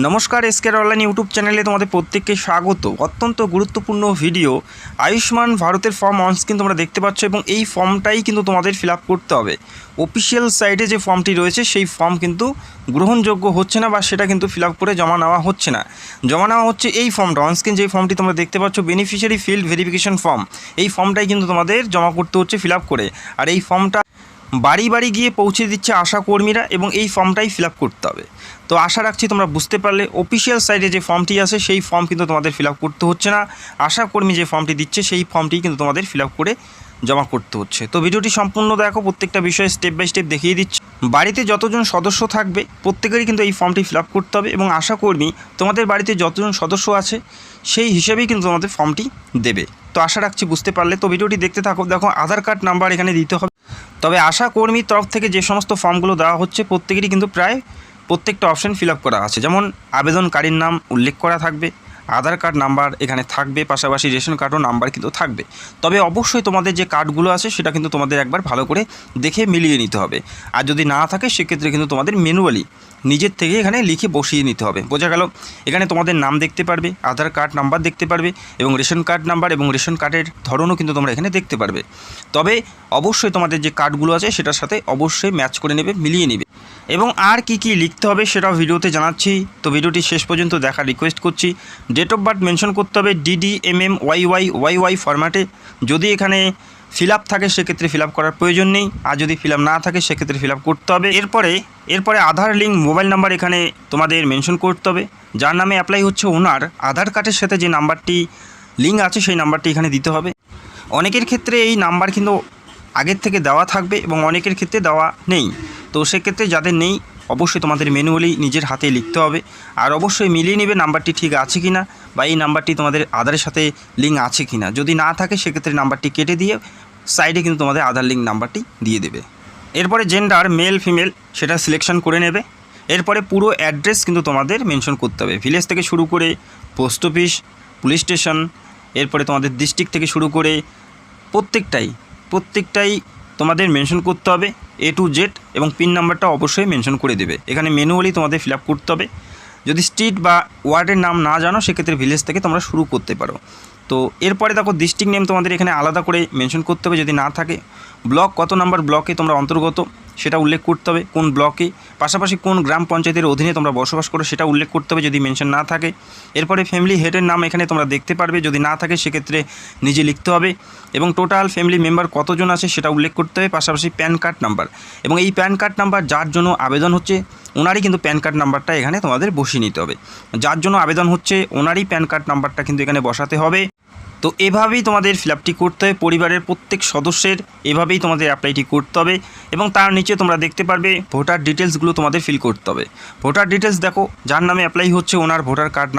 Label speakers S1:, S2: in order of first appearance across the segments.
S1: নমস্কার, SK online YouTube চ্যানেলে তোমাদের প্রত্যেককে স্বাগত। অত্যন্ত গুরুত্বপূর্ণ ভিডিও। আয়ুষ্মান ভারতের ফর্ম অনস্ক্রিন তোমরা দেখতে পাচ্ছ এবং এই ফর্মটাই কিন্তু তোমাদের ফিল আপ করতে হবে। অফিসিয়াল সাইটে যে ফর্মটি রয়েছে সেই ফর্ম কিন্তু গ্রহণযোগ্য হচ্ছে না বা সেটা কিন্তু ফিল আপ করে জমা নেওয়া হচ্ছে না। জমা নেওয়া হচ্ছে এই ফর্মটা, অনস্ক্রিন যে ফর্মটি তোমরা দেখতে পাচ্ছ বেনিফিশিয়ারি ফিল্ড ভেরিফিকেশন ফর্ম, এই ফর্মটাই কিন্তু তোমাদের জমা করতে হচ্ছে ফিল আপ করে। আর এই ফর্মটা বাড়ি বাড়ি গিয়ে পৌঁছে দিচ্ছে আশা কর্মীরা এবং এই ফর্মটাই ফিল আপ করতে হবে। তো আশা রাখছি তোমরা বুঝতে পারলে। অফিসিয়াল সাইটে যে ফর্মটি আছে সেই ফর্ম কিন্তু তোমাদের ফিল আপ করতে হচ্ছে না, আশা কর্মী যে ফর্মটি দিচ্ছে সেই ফর্মটি কিন্তু তোমাদের ফিল আপ করে জমা করতে হচ্ছে। তো ভিডিওটি সম্পূর্ণ দেখো, প্রত্যেকটা বিষয়ে স্টেপ বাই স্টেপ দেখিয়ে দিচ্ছি। বাড়িতে যতজন সদস্য থাকবে প্রত্যেকেরই কিন্তু এই ফর্মটি ফিল আপ করতে হবে এবং আশা কর্মী তোমাদের বাড়িতে যতজন সদস্য আছে সেই হিসেবেই কিন্তু তোমাদের ফর্মটি দেবে। তো আশা রাখছি বুঝতে পারলে। তো ভিডিওটি দেখতে থাকো। দেখো, আধার কার্ড নাম্বার এখানে দিতে হবে। তবে আশা কর্মীর তরফ থেকে যে সমস্ত ফর্মগুলো দেওয়া হচ্ছে প্রত্যেকেরই কিন্তু প্রায় প্রত্যেকটা অপশন ফিল আপ করা আছে। যেমন আবেদনকারীর নাম উল্লেখ করা থাকবে, আধার কার্ড নাম্বার এখানে থাকবে, পাশাপাশি রেশন কার্ডও নাম্বার কিন্তু থাকবে। তবে অবশ্যই তোমাদের যে কার্ডগুলো আছে সেটা কিন্তু তোমাদের একবার ভালো করে দেখে মিলিয়ে নিতে হবে। আর যদি না থাকে সেক্ষেত্রে কিন্তু তোমাদের ম্যানুয়ালি নিজের থেকে এখানে লিখে বসিয়ে নিতে হবে। বোঝা গেল? এখানে তোমাদের নাম দেখতে পারবে, আধার কার্ড নাম্বার দেখতে পারবে এবং রেশন কার্ড নাম্বার এবং রেশন কার্ডের ধরনও কিন্তু তোমরা এখানে দেখতে পারবে। তবে অবশ্যই তোমাদের যে কার্ডগুলো আছে সেটার সাথে অবশ্যই ম্যাচ করে নেবে, মিলিয়ে নেবে। এবং আর কি কি লিখতে হবে সেটাও ভিডিওতে জানাচ্ছি। তো ভিডিওটি শেষ পর্যন্ত দেখার রিকোয়েস্ট করছি। ডেট অফ বার্থ মেনশন করতে হবে DD MM YY ফরম্যাটে। যদি এখানে ফিল আপ থাকে সেক্ষেত্রে ফিল আপ করার প্রয়োজন নেই, আর যদি ফিল আপ না থাকে সেক্ষেত্রে ফিল আপ করতে হবে। এরপরে আধার লিঙ্ক মোবাইল নাম্বার এখানে তোমাদের মেনশন করতে হবে। যার নামে অ্যাপ্লাই হচ্ছে ওনার আধার কার্ডের সাথে যে নাম্বারটি লিঙ্ক আছে সেই নাম্বারটি এখানে দিতে হবে। অনেকের ক্ষেত্রে এই নাম্বার কিন্তু আগের থেকে দেওয়া থাকবে এবং অনেকের ক্ষেত্রে দেওয়া নেই। তো সেক্ষেত্রে যাদের নেই অবশ্যই তোমাদের ম্যানুয়ালি নিজের হাতে লিখতে হবে। আর অবশ্যই মিলিয়ে নেবে নাম্বারটি ঠিক আছে কি না, বা এই নাম্বারটি তোমাদের আধারের সাথে লিঙ্ক আছে কি না। যদি না থাকে সেক্ষেত্রে নাম্বারটি কেটে দিয়ে সাইডে কিন্তু তোমাদের আধার লিঙ্ক নাম্বারটি দিয়ে দেবে। এরপরে জেন্ডার মেল ফিমেল সেটা সিলেকশন করে নেবে। এরপরে পুরো অ্যাড্রেস কিন্তু তোমাদের মেনশন করতে হবে, ভিলেজ থেকে শুরু করে পোস্ট অফিস, পুলিশ স্টেশন, এরপরে তোমাদের ডিস্ট্রিক্ট থেকে শুরু করে প্রত্যেকটাই তোমাদের মেনশন করতে হবে A to Z, এবং পিন নাম্বারটা অবশ্যই মেনশন করে দেবে। এখানে ম্যানুয়ালি তোমাদের ফিল আপ করতে হবে। যদি স্ট্রিট বা ওয়ার্ডের নাম না জানো সেক্ষেত্রে ভিলেজ থেকে তোমরা শুরু করতে পারো। তো এরপরে দেখো, ডিস্ট্রিক্ট নেম তোমাদের এখানে আলাদা করে মেনশন করতে হবে। যদি না থাকে ব্লক, কত নাম্বার ব্লকে তোমরা অন্তর্গত সেটা উল্লেখ করতে হবে, কোন ব্লকে, পাশাপাশি কোন গ্রাম পঞ্চায়েতের অধীনে তোমরা বসবাস করো সেটা উল্লেখ করতে হবে যদি মেনশন না থাকে। এরপরে ফ্যামিলি হেডের নাম এখানে তোমরা দেখতে পারবে, যদি না থাকে সেক্ষেত্রে নিজে লিখতে হবে। এবং টোটাল ফ্যামিলি মেম্বার কতজন আছে সেটা উল্লেখ করতে হবে, পাশাপাশি প্যান কার্ড নাম্বার। এবং এই প্যান কার্ড নাম্বার যার জন্য আবেদন হচ্ছে ওনারই কিন্তু প্যান কার্ড নাম্বারটা এখানে তোমাদের বসিয়ে নিতে হবে। যার জন্য আবেদন হচ্ছে ওনারই প্যান কার্ড নাম্বারটা কিন্তু এখানে বসাতে হবে। তো এভাবেই তোমাদের ফিল আপটি করতে হবে, পরিবারের প্রত্যেক সদস্যের এভাবেই তোমাদের অ্যাপ্লাইটি করতে হবে। এবং তার নিচে তোমরা দেখতে পারবে ভোটার ডিটেলসগুলো তোমাদের ফিল করতে হবে। ভোটার ডিটেলস দেখো, যার নামে অ্যাপ্লাই হচ্ছে ওনার ভোটার কার্ড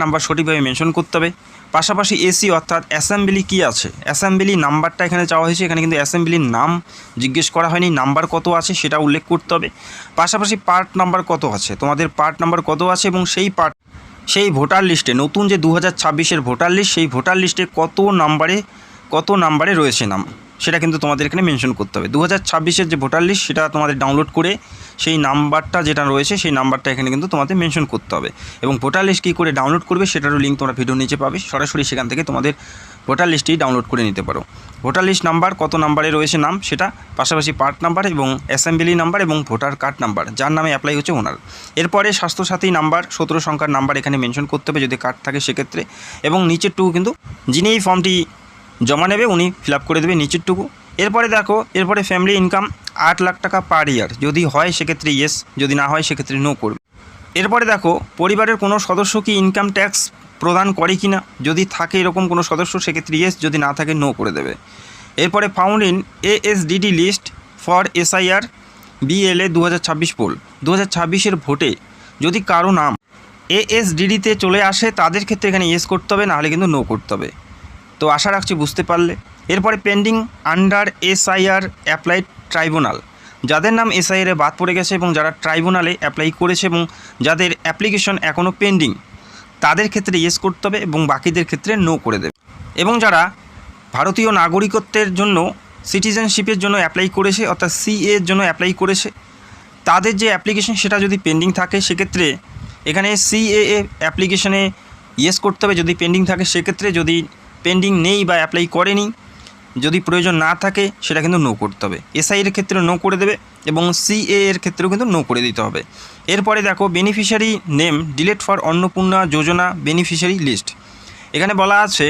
S1: নাম্বার সঠিকভাবে মেনশন করতে হবে। পাশাপাশি এসি অর্থাৎ অ্যাসেম্বলি কী আছে, অ্যাসেম্বলি নাম্বারটা এখানে চাওয়া হয়েছে। এখানে কিন্তু অ্যাসেম্বলির নাম জিজ্ঞেস করা হয়নি, নাম্বার কত আছে সেটা উল্লেখ করতে হবে। পাশাপাশি পার্ট নাম্বার কত আছে, তোমাদের পার্ট নাম্বার কত আছে এবং সেই ভোটার লিস্টে নতুন যে 2026-এর ভোটার লিস্ট, সেই ভোটার লিস্টে কত নাম্বারে রয়েছে নাম সেটা কিন্তু তোমাদের এখানে মেনশন করতে হবে। 2026-এর যে ভোটার লিস্ট সেটা তোমাদের ডাউনলোড করে সেই নাম্বারটা যেটা রয়েছে সেই নাম্বারটা এখানে কিন্তু তোমাদের মেনশন করতে হবে। এবং ভোটার লিস্ট কী করে ডাউনলোড করবে সেটারও লিঙ্ক তোমরা ভিডিও নিচে পাবে, সরাসরি সেখান থেকে তোমাদের ভোটার লিস্টটি ডাউনলোড করে নিতে পারো। ভোটার লিস্ট নাম্বার কত নাম্বারে রয়েছে নাম সেটা, পাশাপাশি পার্ট নাম্বার এবং অ্যাসেম্বলি নাম্বার এবং ভোটার কার্ড নাম্বার যার নামে অ্যাপ্লাই হচ্ছে ওনার। এরপরে স্বাস্থ্যসাথী নাম্বার 17 সংখ্যার নাম্বার এখানে মেনশন করতে হবে যদি কার্ড থাকে সেক্ষেত্রে। এবং নিচেরটুকু কিন্তু যিনি এই ফর্মটি জমা নেবে উনি ফিল আপ করে দেবে নিচেরটুকু। এরপরে দেখো, এরপরে ফ্যামিলি ইনকাম 8 লাখ টাকা পার ইয়ার, যদি হয় সেক্ষেত্রে ইয়েস, যদি না হয় সেক্ষেত্রে নো করবে। এরপরে দেখো, পরিবারের কোনো সদস্য কি ইনকাম ট্যাক্স প্রদান করে কি না, যদি থাকে এরকম কোনো সদস্য সেক্ষেত্রে ইয়েস, যদি না থাকে নো করে দেবে। এরপরে found in ASDD list for SIR BLA 2026 poll, 2026-এর ভোটে যদি কারো নাম ASDDতে চলে আসে তাদের ক্ষেত্রে এখানে ইয়েস করতে হবে, নাহলে কিন্তু নো করতে হবে। তো আশা রাখছি বুঝতে পারলে। এরপরে pending under SIR applied tribunal, যাদের নাম SIR-এ বাদ পড়ে গেছে এবং যারা ট্রাইব্যুনালে অ্যাপ্লাই করেছে এবং যাদের অ্যাপ্লিকেশন এখনও পেন্ডিং তাদের ক্ষেত্রে ইয়েস করতে হবে এবং বাকিদের ক্ষেত্রে নো করে দেবে। এবং যারা ভারতীয় নাগরিকত্বের জন্য সিটিজেনশিপের জন্য অ্যাপ্লাই করেছে অর্থাৎ CA এর জন্য অ্যাপ্লাই করেছে তাদের যে অ্যাপ্লিকেশন সেটা যদি পেন্ডিং থাকে সেক্ষেত্রে এখানে সিএএ অ্যাপ্লিকেশনে ইয়েস করতে হবে যদি পেন্ডিং থাকে। সেক্ষেত্রে যদি পেন্ডিং নেই বা অ্যাপ্লাই করেনি, যদি প্রয়োজন না থাকে সেটা কিন্তু নো করতে হবে। এসআই এর ক্ষেত্রে নো করে দেবে এবং সিএ এর ক্ষেত্রেও কিন্তু নো করে দিতে হবে। এরপরে দেখো beneficiary name delete for Annapurna Yojana beneficiary list. এখানে বলা আছে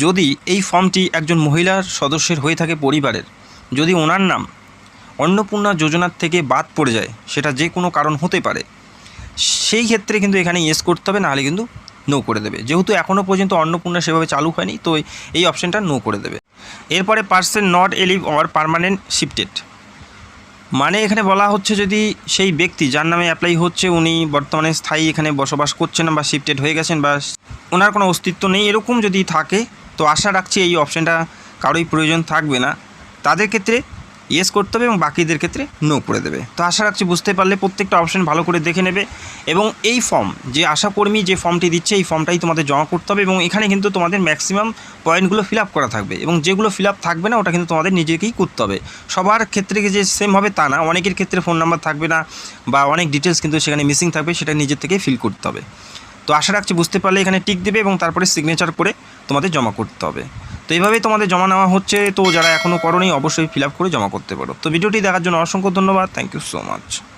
S1: যদি এই ফর্মটি একজন মহিলার সদস্যের হয়ে থাকে পরিবারের, যদি ওনার নাম অন্নপূর্ণা যোজনার থেকে বাদ পড়ে যায়, সেটা যে কোনো কারণ হতে পারে, সেই ক্ষেত্রে কিন্তু এখানে ইয়েস করতে হবে, নাহলে কিন্তু নো করে দেবে। যেহেতু এখনও পর্যন্ত অন্নপূর্ণা সেভাবে চালু হয়নি, তো এই অপশানটা নো করে দেবে। এরপরে person not alive or permanent shifted, মানে এখানে বলা হচ্ছে যদি সেই ব্যক্তি যার নামে অ্যাপ্লাই হচ্ছে উনি বর্তমানে স্থায়ী এখানে বসবাস করছেন না বা শিফটেড হয়ে গেছেন বা ওনার কোনো অস্তিত্ব নেই, এরকম যদি থাকে, তো আশা রাখছি এই অপশানটা কারোই প্রয়োজন থাকবে না। তাদের ক্ষেত্রে ইয়েস করতে হবে এবং বাকিদের ক্ষেত্রে নো করে দেবে। তো আশা রাখছি বুঝতে পারলে প্রত্যেকটা অপশান ভালো করে দেখে নেবে এবং এই ফর্ম যে আশাকর্মী যে ফর্মটি দিচ্ছে এই ফর্মটাই তোমাদের জমা করতে হবে এবং এখানে কিন্তু তোমাদের ম্যাক্সিমাম পয়েন্টগুলো ফিল আপ করা থাকবে এবং যেগুলো ফিল আপ থাকবে না ওটা কিন্তু তোমাদের নিজেকেই করতে হবে। সবার ক্ষেত্রে যে সেম হবে তা না, অনেকের ক্ষেত্রে ফোন নাম্বার থাকবে না বা অনেক ডিটেলস কিন্তু সেখানে মিসিং থাকবে, সেটা নিজের থেকেই ফিল করতে হবে। তো আশা রাখছি বুঝতে পারলে এখানে টিক দেবে এবং তারপরে সিগনেচার করে তোমাদের জমা করতে হবে। তো এইভাবেই তোমাদের জমা নেওয়া হচ্ছে। তো যারা এখনও করোনি অবশ্যই ফিল আপ করে জমা করতে পারো। তো ভিডিওটি দেখার জন্য অসংখ্য ধন্যবাদ। Thank you so much.